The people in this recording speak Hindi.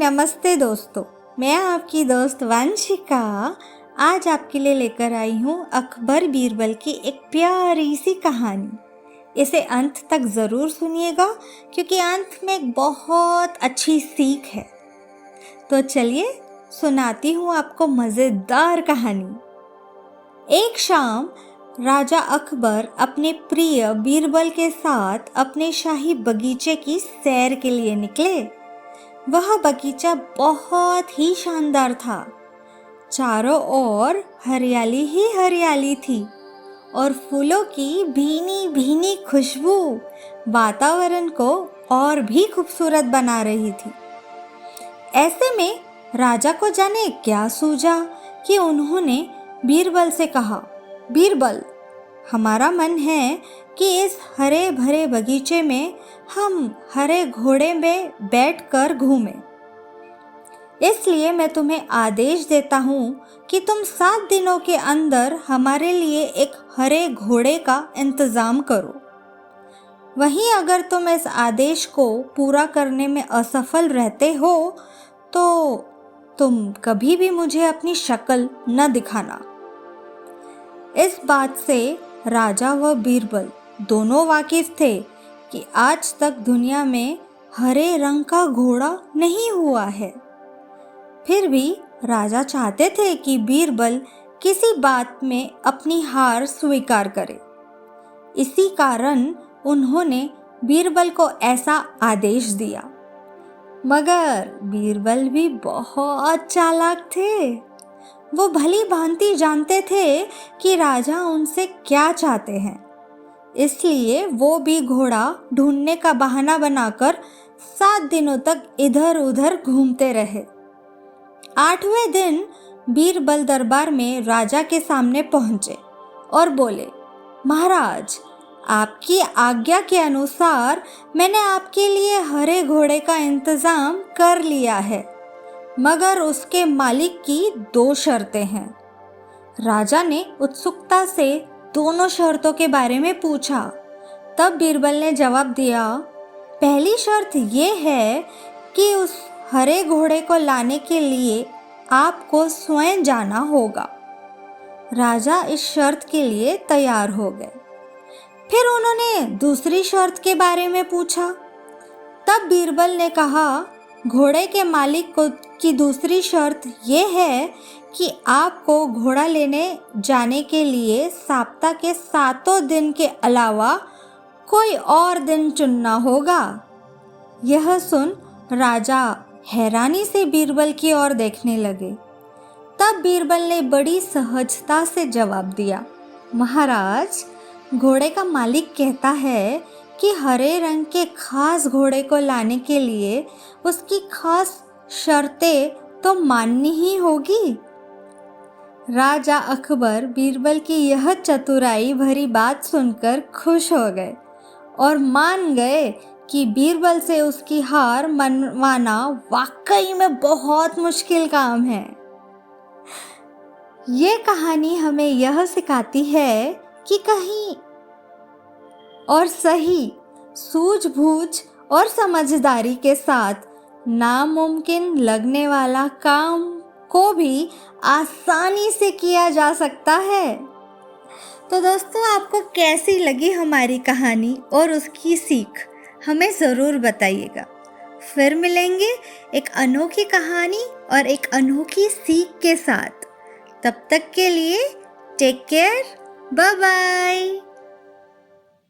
नमस्ते दोस्तों, मैं आपकी दोस्त वंशिका आज आपके लिए लेकर आई हूँ अकबर बीरबल की एक प्यारी सी कहानी। इसे अंत तक ज़रूर सुनिएगा क्योंकि अंत में एक बहुत अच्छी सीख है। तो चलिए सुनाती हूँ आपको मज़ेदार कहानी। एक शाम राजा अकबर अपने प्रिय बीरबल के साथ अपने शाही बगीचे की सैर के लिए निकले। वह बगीचा बहुत ही शानदार था। चारों ओर हरियाली ही हरियाली थी और फूलों की भीनी भीनी खुशबू वातावरण को और भी खूबसूरत बना रही थी। ऐसे में राजा को जाने क्या सूझा कि उन्होंने बीरबल से कहा, बीरबल, हमारा मन है कि इस हरे भरे बगीचे में हम हरे घोड़े में बैठकर घूमें। इसलिए मैं तुम्हें आदेश देता हूँ कि तुम 7 दिनों के अंदर हमारे लिए एक हरे घोड़े का इंतज़ाम करो। वहीं अगर तुम इस आदेश को पूरा करने में असफल रहते हो तो तुम कभी भी मुझे अपनी शक्ल न दिखाना। इस बात से राजा व बीरबल दोनों वाकिफ थे कि आज तक दुनिया में हरे रंग का घोड़ा नहीं हुआ है। फिर भी राजा चाहते थे कि बीरबल किसी बात में अपनी हार स्वीकार करे। इसी कारण उन्होंने बीरबल को ऐसा आदेश दिया। मगर बीरबल भी बहुत चालाक थे। वो भली भांति जानते थे कि राजा उनसे क्या चाहते हैं। इसलिए वो भी घोड़ा ढूंढने का बहाना बनाकर 7 दिनों तक इधर उधर घूमते रहे। 8वें दिन बीरबल दरबार में राजा के सामने पहुंचे और बोले, महाराज, आपकी आज्ञा के अनुसार मैंने आपके लिए हरे घोड़े का इंतजाम कर लिया है, मगर उसके मालिक की 2 शर्तें हैं। राजा ने उत्सुकता से दोनों शर्तों के बारे में पूछा। तब बीरबल ने जवाब दिया, पहली शर्त ये है कि उस हरे घोड़े को लाने के लिए आपको स्वयं जाना होगा। राजा इस शर्त के लिए तैयार हो गए। फिर उन्होंने दूसरी शर्त के बारे में पूछा। तब बीरबल ने कहा, घोड़े के मालिक की दूसरी शर्त ये है कि आपको घोड़ा लेने जाने के लिए सप्ताह के 7 दिन के अलावा कोई और दिन चुनना होगा। यह सुन राजा हैरानी से बीरबल की ओर देखने लगे। तब बीरबल ने बड़ी सहजता से जवाब दिया, महाराज, घोड़े का मालिक कहता है कि हरे रंग के खास घोड़े को लाने के लिए उसकी खास शर्तें तो माननी ही होगी। राजा अकबर बीरबल की यह चतुराई भरी बात सुनकर खुश हो गए और मान गए कि बीरबल से उसकी हार मनवाना वाकई में बहुत मुश्किल काम है। ये कहानी हमें यह सिखाती है कि कहीं और सही सूझबूझ और समझदारी के साथ नामुमकिन लगने वाला काम को भी आसानी से किया जा सकता है। तो दोस्तों, आपको कैसी लगी हमारी कहानी और उसकी सीख हमें ज़रूर बताइएगा। फिर मिलेंगे एक अनोखी कहानी और एक अनोखी सीख के साथ। तब तक के लिए टेक केयर, बाय बाय।